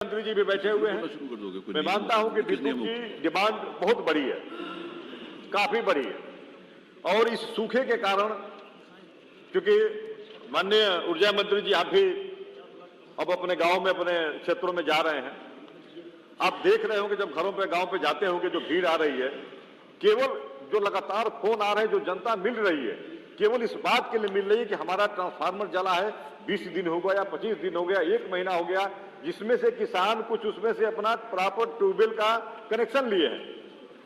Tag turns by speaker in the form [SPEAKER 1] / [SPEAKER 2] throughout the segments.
[SPEAKER 1] मंत्री जी भी बैठे हुए हैं। मैं मानता हूं कि डिपू की डिमांड बहुत बड़ी है, काफी बड़ी है, और इस सूखे के कारण, क्योंकि माननीय ऊर्जा मंत्री जी आप भी अब अपने गांव में, अपने क्षेत्रों में जा रहे हैं, आप देख रहे होंगे जब घरों पे, गांव पे जाते होंगे, जो भीड़ आ रही है, केवल जो लगातार फोन आ रहे हैं, जो जनता मिल रही है, केवल इस बात के लिए मिल रही है कि हमारा ट्रांसफार्मर जला है, 20 दिन हो गया, 25 दिन हो गया, 1 महीना हो गया, जिसमें से किसान कुछ उसमें से अपना प्रॉपर ट्यूबवेल का कनेक्शन लिए हैं,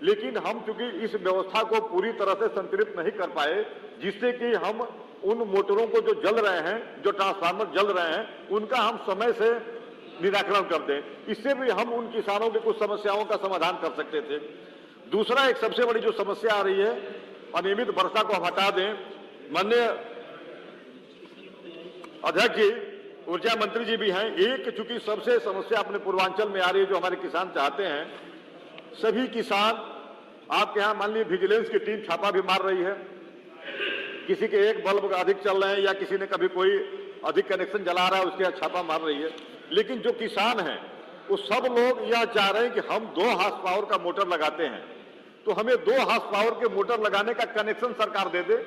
[SPEAKER 1] लेकिन हम चूंकि इस व्यवस्था को पूरी तरह से संतुलित नहीं कर पाए, जिससे कि हम उन मोटरों को जो जल रहे हैं, जो ट्रांसफार्मर जल रहे हैं, उनका हम समय से निराकरण कर दें, इससे भी हम उन किसानों की कुछ समस्याओं का समाधान कर सकते थे। दूसरा, एक सबसे बड़ी जो समस्या आ रही है, अनियमित वर्षा को हम हटा दें। माननीय अध्यक्ष जी, ऊर्जा मंत्री जी भी हैं, एक चूंकि सबसे समस्या अपने पूर्वांचल में आ रही है, जो हमारे किसान चाहते हैं, सभी किसान, आपके यहां मान लीजिए विजिलेंस की टीम छापा भी मार रही है, किसी के एक बल्ब अधिक चल रहे हैं या किसी ने कभी कोई अधिक कनेक्शन जला रहा है, उसके यहाँ छापा मार रही है, लेकिन जो किसान हैं वो सब लोग यह चाह रहे हैं कि हम 2 हार्स पावर का मोटर लगाते हैं, तो हमें 2 हार्स पावर के मोटर लगाने का कनेक्शन सरकार दे दे,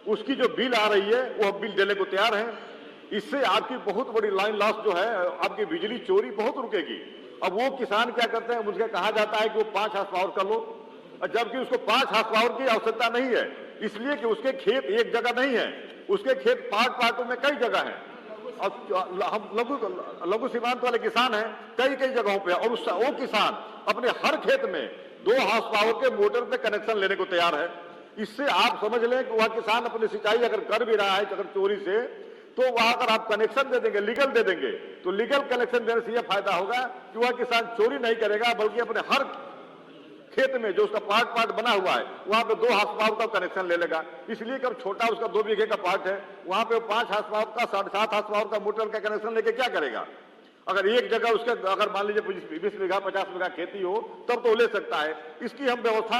[SPEAKER 1] उसकी जो बिल आ रही है वो हम बिल देने को तैयार हैं। इससे आपकी बहुत बड़ी लाइन लॉस जो है, आपकी बिजली चोरी बहुत रुकेगी। अब वो किसान क्या करते हैं, मुझे कहा जाता है कि वो 5 हार्स पावर कर लो, जबकि उसको 5 हार्स पावर की आवश्यकता नहीं है, इसलिए कि उसके खेत एक जगह नहीं है, उसके खेत पार्टों में कई जगह है, और हम लघु सीमांत वाले किसान हैं कई जगहों पे, और वो किसान अपने हर खेत में 2 हार्स पावर के मोटर पे कनेक्शन लेने को तैयार है। इससे आप समझ लें कि वह किसान अपनी सिंचाई अगर कर भी रहा है अगर चोरी से, तो वहां अगर आप कनेक्शन दे देंगे, लीगल दे देंगे, तो लीगल कनेक्शन देने से यह फायदा होगा कि वह किसान चोरी नहीं करेगा, बल्कि अपने हर खेत में जो उसका पार्ट बना हुआ है वहां पे 2 हार्स पावर का कनेक्शन ले लेगा। इसलिए कि छोटा उसका 2 बीघे का पार्ट है, वहां पे 5 हार्स पावर का, 7.5 हार्स पावर का मोटर का कनेक्शन लेके क्या करेगा? अगर एक जगह उसके, अगर मान लीजिए 20 बीघा 50 बीघा खेती हो, तब तो ले सकता है। इसकी हम व्यवस्था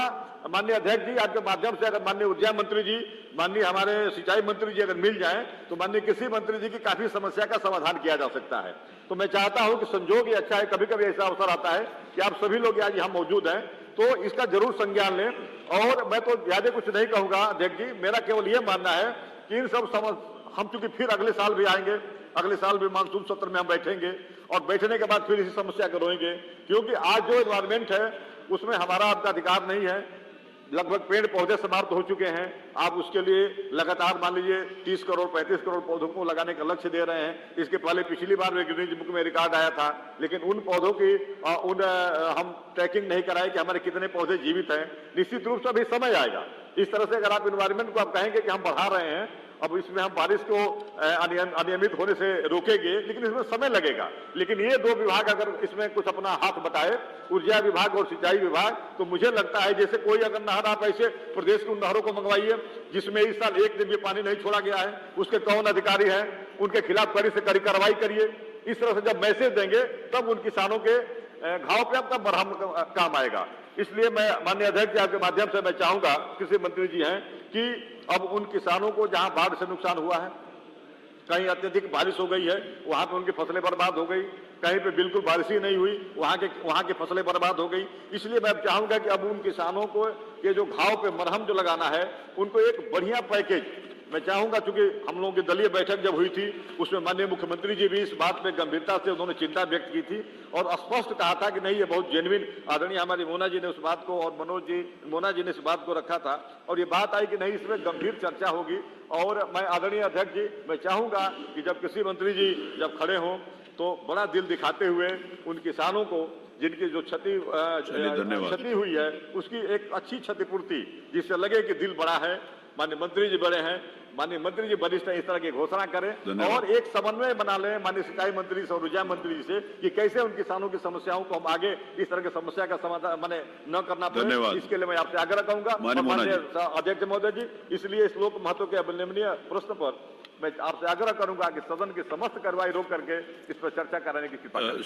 [SPEAKER 1] माननीय अध्यक्ष जी आपके माध्यम से, अगर माननीय ऊर्जा मंत्री जी, माननीय हमारे सिंचाई मंत्री जी अगर मिल जाए, तो माननीय कृषि मंत्री जी की काफी समस्या का समाधान किया जा सकता है। तो मैं चाहता हूं कि संजोग ये अच्छा है, कभी कभी ऐसा अवसर आता है कि आप सभी लोग आज यहाँ मौजूद हैं, तो इसका जरूर संज्ञान लें। और मैं तो ज्यादा कुछ नहीं कहूंगा अध्यक्ष जी, मेरा केवल ये मानना है कि इन सब हम चूंकि फिर अगले साल भी आएंगे, अगले साल भी मानसून सत्र में हम बैठेंगे, और बैठने के बाद फिर इसी समस्या को रोएंगे, क्योंकि आज जो एनवायरमेंट है उसमें हमारा आपका अधिकार नहीं है। लगभग पेड़ पौधे समाप्त हो चुके हैं, आप उसके लिए लगातार मान लीजिए 30 करोड़ 35 करोड़ पौधों को लगाने का लक्ष्य दे रहे हैं। इसके पहले पिछली बार गिनीज बुक में रिकॉर्ड आया था, लेकिन उन पौधों की हम ट्रैकिंग नहीं कराए कि हमारे कितने पौधे जीवित हैं। निश्चित रूप से अभी समय आएगा। इस तरह से अगर आप इन्वायरमेंट को आप कहेंगे कि हम बढ़ा रहे हैं, अब इसमें हम बारिश को अनियमित होने से रोकेंगे, लेकिन इसमें समय लगेगा। लेकिन ये 2 विभाग अगर इसमें कुछ अपना हाथ बटाए, ऊर्जा विभाग और सिंचाई विभाग, तो मुझे लगता है जैसे कोई अगर नहर, आप ऐसे प्रदेश की उन नहरों को मंगवाइए जिसमें इस साल 1 दिन भी पानी नहीं छोड़ा गया है, उसके कौन अधिकारी हैं, उनके खिलाफ कड़ी से कड़ी कार्रवाई करिए। इस तरह से जब मैसेज देंगे तब उन किसानों के घाव पे आपका बरहम काम आएगा। इसलिए मैं माननीय अध्यक्ष जी आपके माध्यम से मैं चाहूंगा, कृषि मंत्री जी हैं, कि अब उन किसानों को जहां बाढ़ से नुकसान हुआ है, कहीं अत्यधिक बारिश हो गई है, वहां पे उनकी फसलें बर्बाद हो गई, कहीं पे बिल्कुल बारिश ही नहीं हुई, वहां की फसलें बर्बाद हो गई। इसलिए मैं चाहूंगा कि अब उन किसानों को ये जो घाव पे मरहम जो लगाना है, उनको एक बढ़िया पैकेज मैं चाहूंगा, चूंकि हम लोगों की दलीय बैठक जब हुई थी उसमें माननीय मुख्यमंत्री जी भी इस बात पे गंभीरता से उन्होंने चिंता व्यक्त की थी और स्पष्ट कहा था कि नहीं, ये बहुत जेन्युइन, आदरणीय हमारी मोना जी ने उस बात को, और मोना जी ने इस बात को रखा था, और ये बात आई कि नहीं, इसमें गंभीर चर्चा होगी। और मैं आदरणीय अध्यक्ष जी, मैं चाहूंगा कि जब कृषि मंत्री जी जब खड़े हों तो बड़ा दिल दिखाते हुए उन किसानों को जिनकी जो क्षति हुई है उसकी एक अच्छी क्षतिपूर्ति, जिससे लगे कि दिल बड़ा है, माननीय मंत्री जी बड़े हैं, माननीय मंत्री जी वरिष्ठ इस तरह की घोषणा करें और एक समन्वय बना लें माननीय सिंचाई मंत्री से और ऊर्जा मंत्री जी से कि कैसे उन किसानों की समस्याओं को हम आगे इस तरह की समस्या का समाधान माने न करना पड़े। इसके लिए मैं आपसे आग्रह करूंगा माननीय अध्यक्ष महोदय जी। इसलिए इस लोक महत्व के अवलंबनीय प्रश्न पर मैं आपसे आग्रह करूंगा कि सदन की समस्त कार्रवाई रोक करके इस पर चर्चा कराने की कृपा करें।